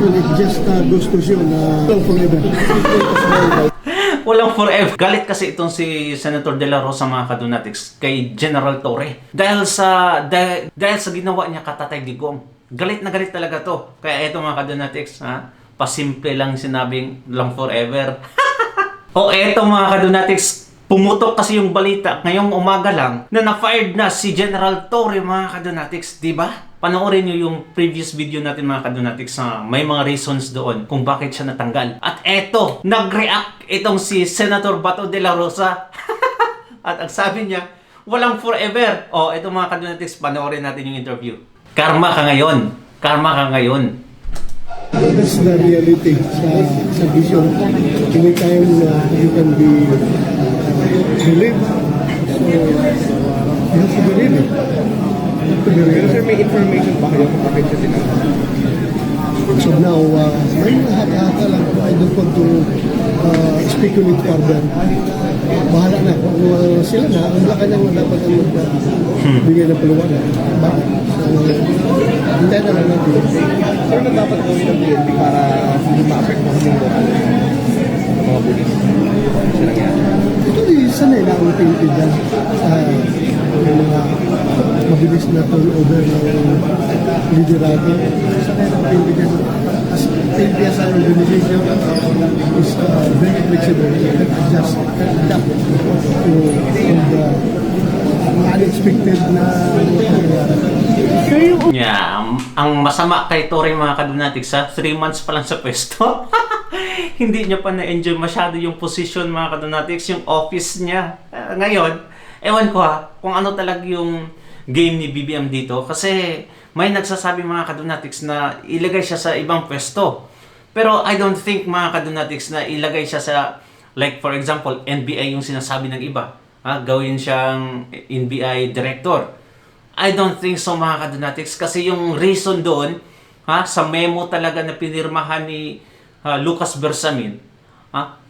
when it just goes to show na forever. Walang forever. Galit kasi itong si Senator De La Rosa, mga kadonatics, kay General Torre. Dahil sa ginawa niya katatay Digong. Galit na galit talaga to. Kaya eto, mga kadonatics, pasimple lang sinabing lang forever. O eto, mga kadonatics, pumutok kasi yung balita ngayong umaga lang na na-fired na si General Torre, mga kadonatics, di ba? Panoorin nyo yung previous video natin, mga kadonatics, may mga reasons doon kung bakit siya natanggal. At eto, nag-react itong si Senator Bato de la Rosa. At ang sabi niya, walang forever. O, eto, mga kadonatics, panoorin natin yung interview. Karma ka ngayon. Karma ka ngayon. That's the reality sa vision. Anytime you can be believed. So, you have to believe it. Pero sir, may information ba kayo kung bakit siya tinanggal? So now, may haka-haka lang po. I don't want to speculate further. Bahala na. Kung sila na, ang laka nang dapat ang magbigay ng paliwanag. Bakit? So, hintayin na lang natin. Sir, ano dapat gawin ng PNP para hindi ma-apektuhan yung moral ng mga pulis? Kasi nangyari. Ito di sanay na ang PNP dyan. Yung mga mabilis na turnover ng liderato. Sanay na ang PNP dyan. As PNP as an organization is very flexible. It can adjust, can adapt to the unexpected na nangyayari. Yeah, ang masama kay Torre, mga kadonatics, 3 months pa lang sa pwesto. Hindi niya pa na-enjoy masyado yung position, mga kadonatics, yung office niya. Ngayon, ewan ko kung ano talaga yung game ni BBM dito. Kasi may nagsasabi, mga kadonatics, na ilagay siya sa ibang pwesto. Pero I don't think, mga kadonatics, na ilagay siya sa, like for example, NBI yung sinasabi ng iba. Gawin siyang NBI director. I don't think so, mga kadonatics, kasi yung reason doon, sa memo talaga na pinirmahan ni Lucas Bersamin,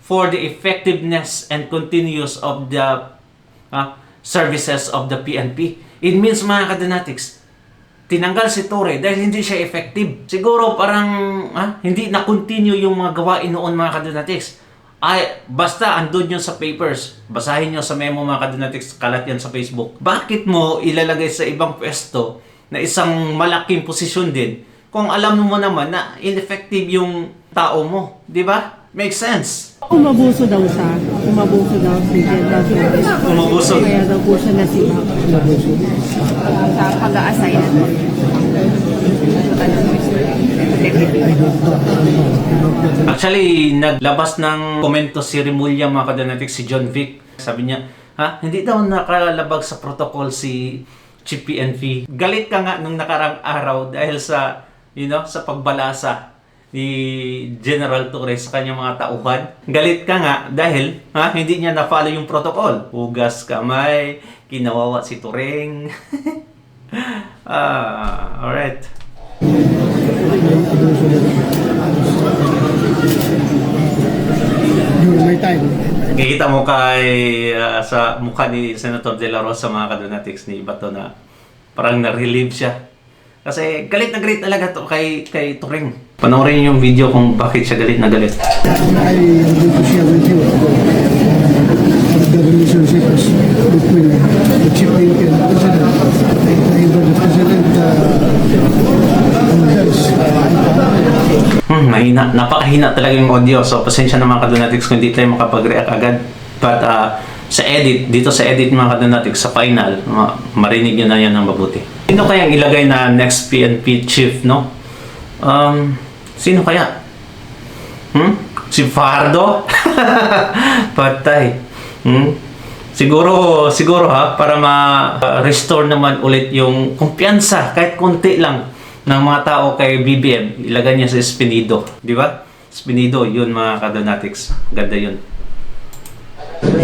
for the effectiveness and continuous of the services of the PNP. It means, mga kadonatics, tinanggal si Torre dahil hindi siya effective. Siguro parang hindi na-continue yung mga gawain noon, mga kadonatics. Basta andun yun sa papers. Basahin nyo sa memo, mga kadonatics, kalat yan sa Facebook. Bakit mo ilalagay sa ibang pwesto na isang malaking posisyon din kung alam mo naman na ineffective yung tao mo? Di ba? Makes sense. Umabuso daw siya. Umabuso daw si General Torres. Umabuso? Kaya daw po siya nasibak. Sa pag-a-assign na doon. Actually, naglabas ng komento si Remulla, mga kadonatics, si John Vic. Sabi niya, hindi daw nakalabag sa protocol si Chief PNP. Galit ka nga nung nakarang araw dahil sa, sa pagbalasa ni General Torres sa kanyang mga tauhan. Galit ka nga dahil hindi niya na-follow yung protocol. Hugas kamay, kinawawa si Turing. Alright. During my time. Kikita mo sa mukha ni Senator De La Rosa, mga kadonatics, ni Bato, na parang na-relieve siya. Kasi galit na galit talaga to kay Turing. Panoorin yung video kung bakit siya galit na galit. I am going to share with you the relationships between the Chief PNP and the President. Either the President Mahina. Napakahina talaga yung audio. So, pasensya na, mga kadonatics, kung hindi tayo makapag-react agad. But dito sa edit, mga kadonatics, sa final, marinig nyo na yan ng mabuti. Sino kayang ilagay na next PNP chief, no? Sino kaya? Si Fardo? Patay. Siguro para ma-restore naman ulit yung kumpiyansa, kahit konti lang, ng mga tao kay BBM, ilagay niya sa Espinido. Di ba? Espinido, yun, mga kadonatics. Ganda yun. Hindi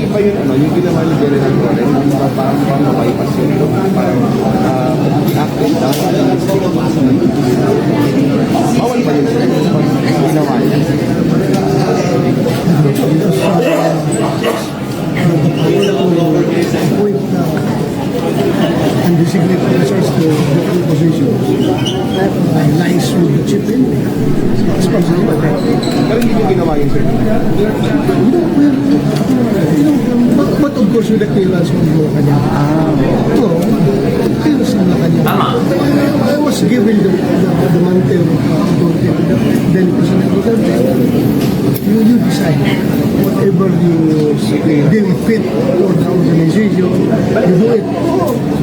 pa yun, yung ginawa ni General Torres, parang mapaipas yun. Parang active dahil bawal pa yun sila yung ginawa niya. point na designate officers to different positions. Lies with the chief in. It's possible. Pero hindi nyo ginawa yun, sir. But of course, with the clearance from Malacanang. So, clearance from Malacanang. Tama. I was given the mantle of authority to the then President Duterte. You decide whatever you deem fit for the organization, you do it.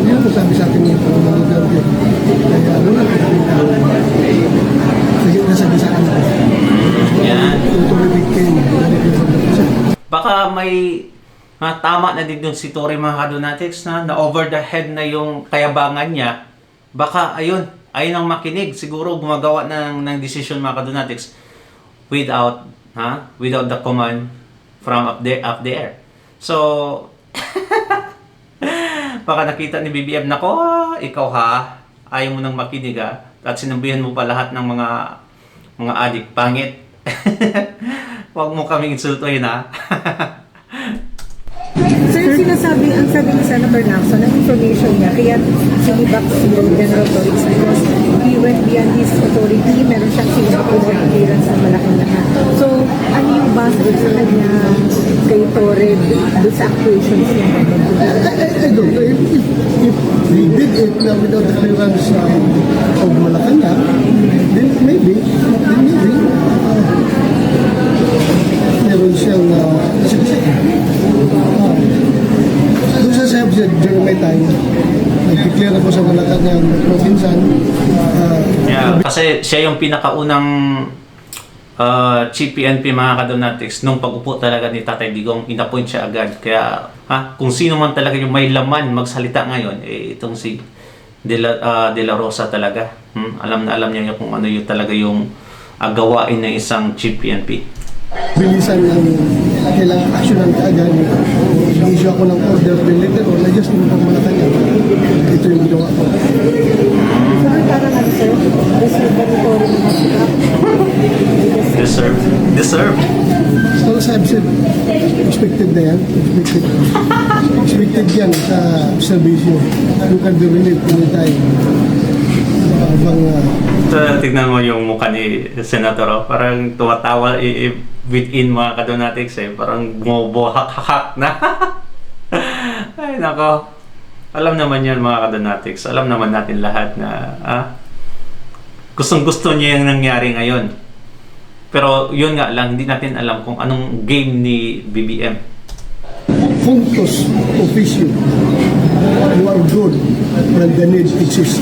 Yun ang sabi sa akin ng President Duterte. Kaya wala ka nakita. Kasi nasabi sa akin. Yan. Authority came. Baka may tama na din dun si Tory mga kadonatics na over the head na yung kayabangan niya. Baka ayun ang makinig. Siguro gumagawa ng decision mga kadonatics without the command from up there. So, baka nakita ni BBM, nako, ikaw ayaw mo nang makinig at sinabihan mo pa lahat ng mga adik, pangit. Huwag mo kaming insultuhin Sir, ang sabi ni Senator Lacson, ang information niya, kaya sinibak si General Torres because he went beyond his authority, meron siyang sinibak over clearance sa Malacanang. So, ano yung base sa kanya kay Torres doon sa actuations niya? I don't know. If he did it now without the clearance of Malacanang, then maybe, meron siyang doon sa subject during my time, nag-declare ako sa Malacanang provinsan. Kasi siya yung pinakaunang chief PNP mga kadonatics nung pag-upo talaga ni Tatay Digong, inappoint siya agad. Kaya kung sino man talaga yung may laman magsalita ngayon, itong si De La Rosa talaga. Alam na alam niya kung ano yung talaga yung gawain ng isang chief PNP. Bilisan ng kailangan aksyonan kaagad. I-issue ako ng order related or na-just mo pang Malacanang. Ito yung ginawa ko. So, parang ano, sir, deserve ba ni Torres na siya? Deserve. So, as I've said, expected na yan. Expected yan sa servisyo. You can be relieved anytime. Tignan mo yung mukha ni Senator, parang tumatawa within mga kadonatics parang bumubuhak-hak na. Ay nako, alam naman yan mga kadonatics, alam naman natin lahat na gustong-gusto niya yung nangyari ngayon. Pero yun nga lang, hindi natin alam kung anong game ni BBM. Functus officio. You are good when the need exists.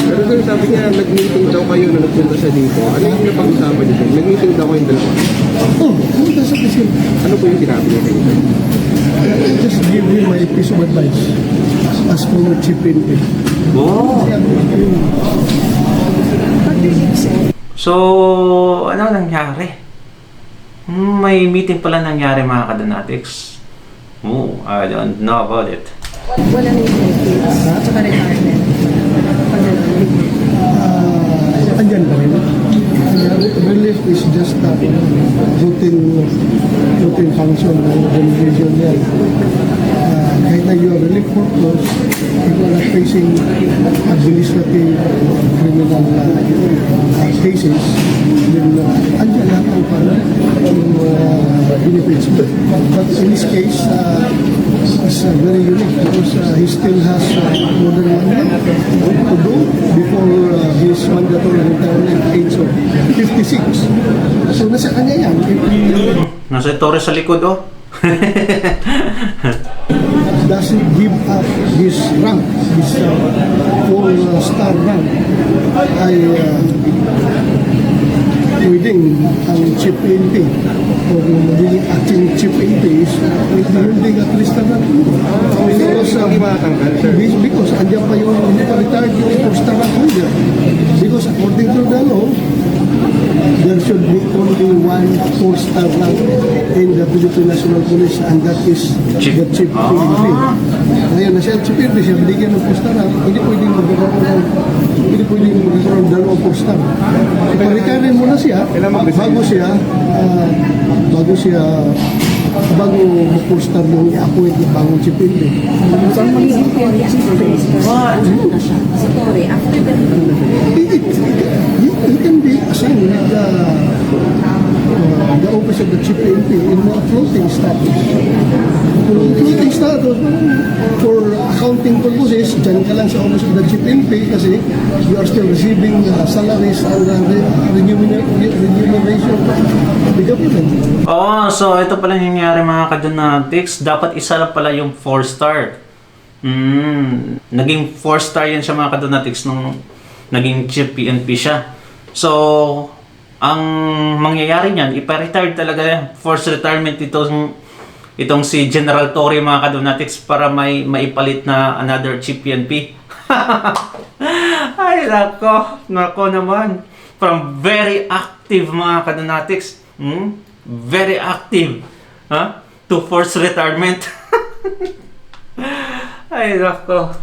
Pero sir, sabi niya, nag-meeting daw kayo na nagpunta siya dito. Ano yung napag-usapan niyo? Nag-meeting daw kayong dalawa. Pumunta sa presin. Ano po yung sinabi niya kayo? Just give him my piece of advice as former chief PNP. Oh. So, ano nangyari? May meeting pala nangyari mga kadonatics. Oh, I don't know about it. Wala na yung benefits, tsaka retirement. Andyan pa rin. Relief is just routine function ng organization yan. Kahit na you are relief purpose, if you are not facing administrative criminal cases, then andyan lahat ng benefits. But in this case, it's very unique because he still has more than 1 year to do before his mandatory retirement age of 56. So nasa kanya yan. Nasa Torres sa likod Doesn't give up his rank, his 4-star rank. Ay pwedeng ang chief PNP o magiging acting chief PNP is holding at least na because andyan pa yung hindi pa retired yung 4-star rank holder. Because according to the law, there should be only 1 4-star rank in the Philippine National Police, and that is the chief PNP. Ngayon na siya, chief PNP siya, binigyan ng 4-star rank, hindi pwedeng magkakaroon ng 2 4-star. Ipa-retire muna siya bago siya bago mag-poster yung i-appoint ng bagong chief PNP. So, magiging chief president. Ano na siya? Si Torre, after that, He can be assigned with the office of the chief PNP in a floating status. Floating status, for accounting purposes, dyan ka lang sa office of the chief PNP kasi you are still receiving salaries and remuneration of the government. Oh, so ito pala yung nangyari mga kadonatics. Dapat isa lang pala yung 4-star. Naging 4-star yan siya mga kadonatics nung naging chief PNP siya. So, ang mangyayari niyan, ipa-retire talaga yan. Forced retirement itong si General Torre mga kadonatics para may maipalit na another chief PNP. Ay, nako naman. From very active mga kadonatics, very active, to forced retirement. Ay, nako.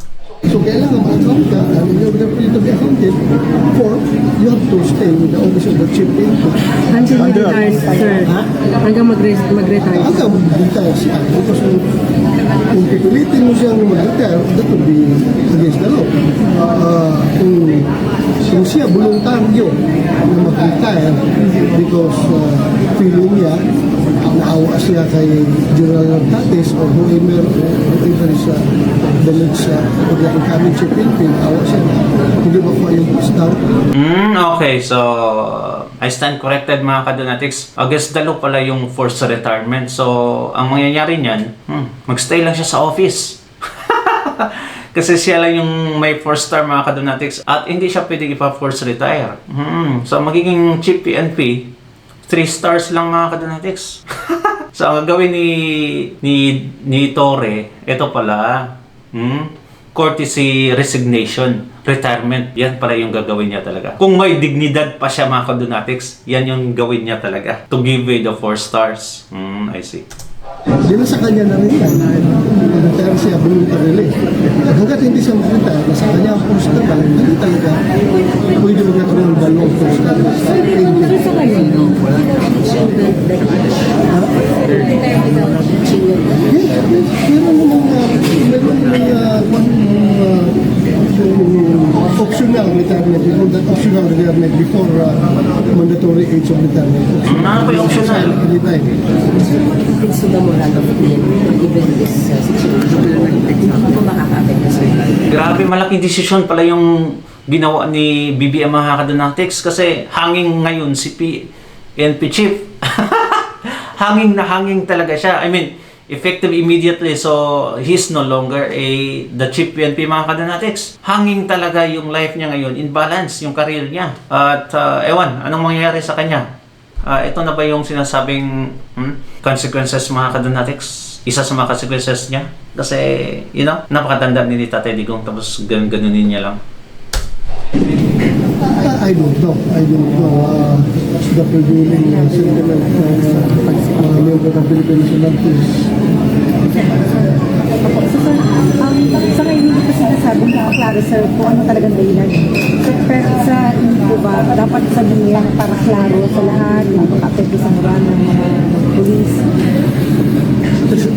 So, kailangan mag-account ka, and you're going to be accounted for, you have to stay with the office of the chief PNP. until he retires, sir. Hanggang mag-retire. Hanggang mag-retire siya. Because kung pipilitin mo siyang mag-retire, that would be against the law. Kung siya voluntaryo na mag-retire because feeling niya, naawa siya kay General Tatis or whoever is the next or the incoming chief PNP, naawa siya na hindi makuha yung star. Okay, so I stand corrected mga kadonatics. Against the law pala yung forced retirement. So, ang mangyayari niyan, magstay lang siya sa office. Kasi siya lang yung may 4-star mga kadonatics at hindi siya pwedeng ipa-force retire. So, magiging chief PNP, 3 stars lang mga kadonatics. So, ang gagawin ni Torre, ito pala, courtesy resignation, retirement. Yan pala yung gagawin niya talaga. Kung may dignidad pa siya mga kadonatics, yan yung gawin niya talaga. To give away the 4 stars. I see. Di na sa kanya na rin yan. Retire siya voluntarily. Hanggat hindi siya mag-retire, nasa kanya ang post na ba, hindi talaga pwede magkakaroon ng dalawang post na. Isa kayo, no? Optional retirement, before that optional retirement, before mandatory age of retirement. Ano pa yung optional? Anytime. It's the moral of even this situation. Hindi ko makaka-apekto sa Grabe, malaking desisyon pala yung ginawa ni BBM mga kadonatics kasi hanging ngayon si PNP chief. Hanging na hanging talaga siya. I mean, effective immediately, so he's no longer the chief PNP mga kadonatics. Hanging talaga yung life niya ngayon, in balance yung career niya. At ewan, anong mangyayari sa kanya? Ito na ba yung sinasabing consequences mga kadonatics? Isa sa mga consequences niya? Kasi, napakatanda ni Tatay Digong tapos ganunin niya lang. I don't know. The prevailing sentiment ng member ng Philippine National Police. Sa ngayon, hindi kasi nasabing klaro sir kung ano talagang dahilan. Pero sa hindi po ba, dapat sabihin yan para klaro sa lahat, hindi makapekto sa moral ng mga polis. Kasi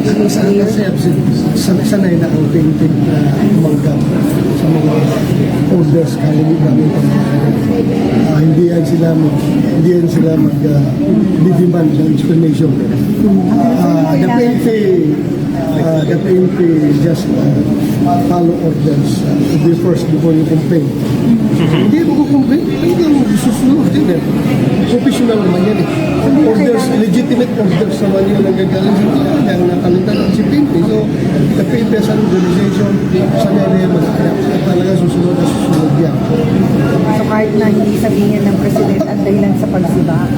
sanay na ang pinipig na umanggap sa mga orders galing hindi yan sila mag-demand ng explanation. The PNP just follow orders to be first before you complain. Hindi mo complain, hindi mo susunod din eh. Professional naman yan eh. Orders, legitimate orders naman yun ang gagaling sa talaga ang nakaluntan ng si PNP. So, the PNP as an organization, sanay na yan talaga susunod yan. So kahit na hindi sabihin ng Presidente ang dahilan sa pagsibak,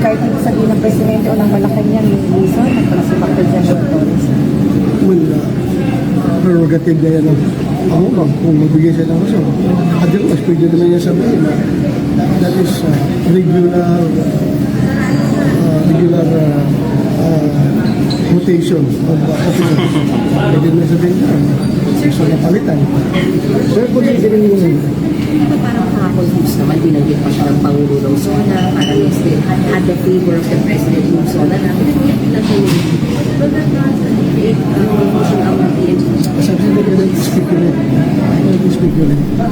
kahit hindi sabihin ng Presidente o ng Malacanang yung reason ng pagsibak ng General Torres. Well, prerogative na yan kung magbigay siya ng rason. Otherwise, pwede naman yan sabihin that is regular rotation of officers. Pwede naman sabihin gusto na palitan. Pero kung hindi rin yun, Ito parang confused naman, binanggit pa siya ng Pangulo ng SONA, parang still had the favor of the President ng SONA na binanggit na siya yung confusion ang PNP. Sabi nila speculate.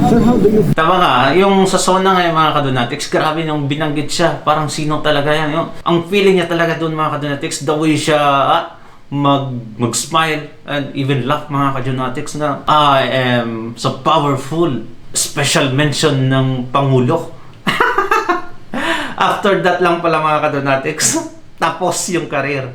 Sir, how do you Tama ka, yung sa Sona ngayon mga kadonatics, grabe nung binanggit siya. Parang sino talaga yan. Ang feeling niya talaga doon mga kadonatics, the way siya mag-smile and even laugh mga kadonatics na I am so powerful. Special mention ng Pangulo. After that lang pala mga kadonatics, tapos yung career.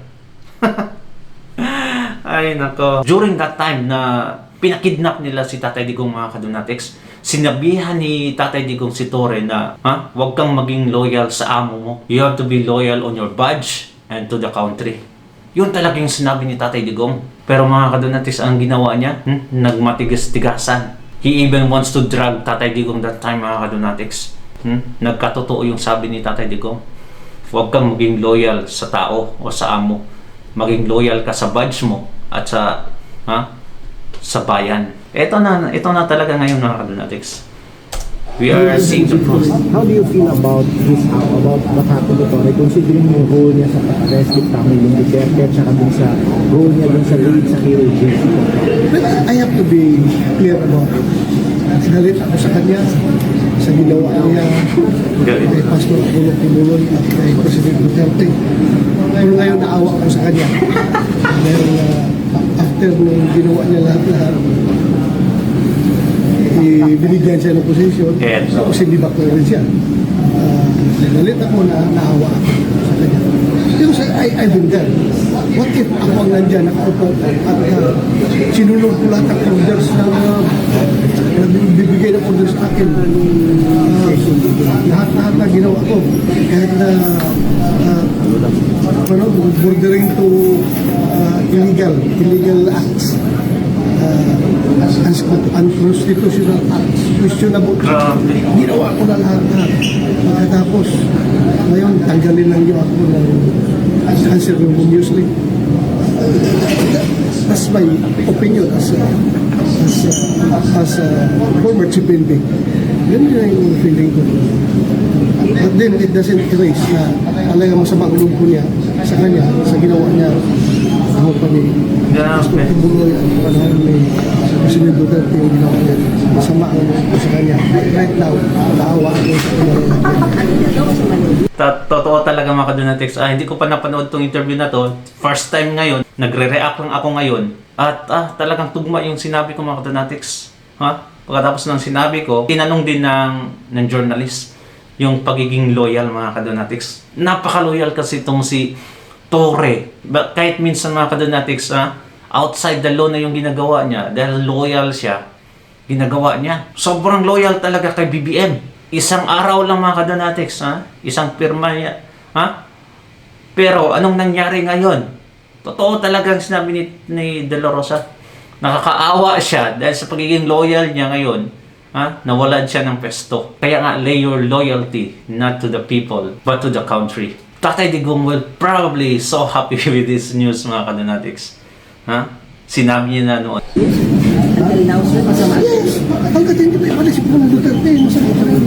Ay nako. During that time na pinakidnap nila si Tatay Digong mga kadonatics, sinabihan ni Tatay Digong si Torre na huwag kang maging loyal sa amo mo. You have to be loyal on your badge and to the country. Yun talaga yung sinabi ni Tatay Digong. Pero mga kadonatics, ang ginawa niya, nagmatigas-tigasan. He even wants to drag Tatay Digong that time mga kadonatics. Nagkatotoo yung sabi ni Tatay Digong. Huwag kang maging loyal sa tao o sa amo. Maging loyal ka sa badge mo at sa bayan. Ito na talaga ngayon mga kadonatics. We are seeing the process. How do you feel about about what happened to Torre, considering yung role niya sa pag-rescue family ng Duterte at saka dun sa role niya dun sa lead sa KOJ? But I have to be clear about it. Galit ako sa kanya, sa ginawa niya kay Pastor Apollo Kibuloy at kay President Duterte. Pero ngayon naawa ako sa kanya. Dahil after nung ginawa niya lahat-lahat, binigyan siya ng posisyon, tapos hindi ba rin siya. Galit ako na naawa ako sa kanya. Because I've been there. What if ako ang nandyan, nakaupo at sinulong ko lahat ng orders na bibigay ng orders sa akin. Lahat na ginawa ko. Kahit na bordering to illegal acts. Unconstitutional acts, questionable. Ginawa ko na lahat. Pagkatapos, ngayon, tanggalin lang yung ako ng unceremoniously. That's my opinion as a former chief NP. Ganun yung feeling ko. But then, it doesn't erase na talagang masamang loob ko niya sa kanya, sa ginawa niya. Ako pa ni Pastor Kibuloy at panahon ni President Duterte yung ginawa niya. Masama ang loob ko sa kanya. Right now, naawa ako sa kanya. Totoo talaga mga kadonatics. Hindi ko pa napanood tong interview na to. First time ngayon, nagre-react lang ako ngayon. At talagang tugma yung sinabi ko mga kadonatics. Pagkatapos ng sinabi ko, tinanong din ng journalist yung pagiging loyal mga kadonatics. Napaka-loyal kasi itong si Torre. Kahit minsan mga kadonatics, outside the law na yung ginagawa niya, dahil loyal siya, ginagawa niya. Sobrang loyal talaga kay BBM. Isang araw lang mga kadonatics, isang pirma niya. Pero anong nangyari ngayon? Totoo talagang sinabi ni De La Rosa. Nakakaawa siya dahil sa pagiging loyal niya ngayon, nawalan siya ng pesto. Kaya nga, lay your loyalty not to the people, but to the country. Tatay Digong will probably so happy with this news mga kadonatics. Sinabi niya na noon. Until now, sir, masama. Yes, hanggat hindi may pala si Pangulong Duterte, masama pa rin.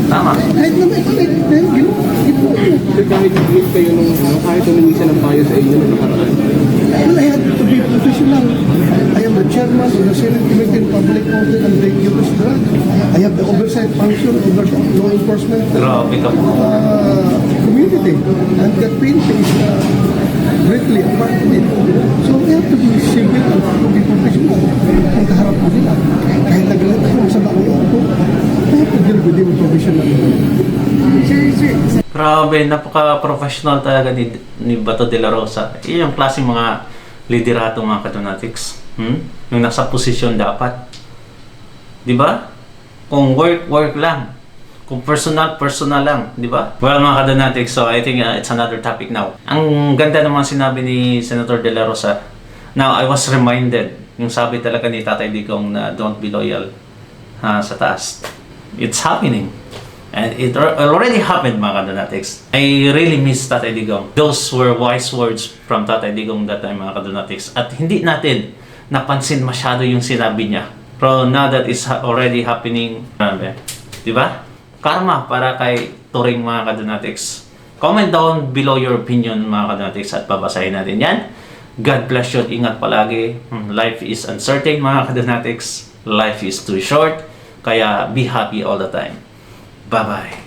Tama. Kahit na may pala, So kahit nag-meet kayo kahit humingi siya ng payo sa inyo nung nakaraan? I had to be professional. I am the chairman of the Senate Committee on Public Order and Dangerous Drugs. I have the oversight function over law enforcement Grabe ka po. community. And that PNP is greatly a part of it. So we have to be civil and to be professional. Ang kaharap ko sila. Kahit nagalit ako sa mga ko, I have to deal with them professionally. Sir. Grabe, napaka-professional talaga ni Bato de la Rosa. Iyon yung klaseng mga liderato mga kadonatics. Yung nasa posisyon dapat. Di ba? Kung work lang. Kung personal lang. Di ba? Well mga kadonatics, so I think it's another topic now. Ang ganda naman sinabi ni Senator de la Rosa. Now, I was reminded, yung sabi talaga ni Tatay Digong na don't be loyal sa taas. It's happening. And it already happened mga kadonatics. I really miss Tatay Digong. Those were wise words from Tatay Digong that time mga kadonatics. At hindi natin napansin masyado yung sinabi niya. Pero now that it's already happening, Di ba? Karma para kay Turing, mga Kadonatics. Comment down below your opinion, mga Kadonatics, at babasahin natin yan. God bless you at ingat palagi. Life is uncertain, mga Kadonatics. Life is too short. Kaya be happy all the time. Bye-bye.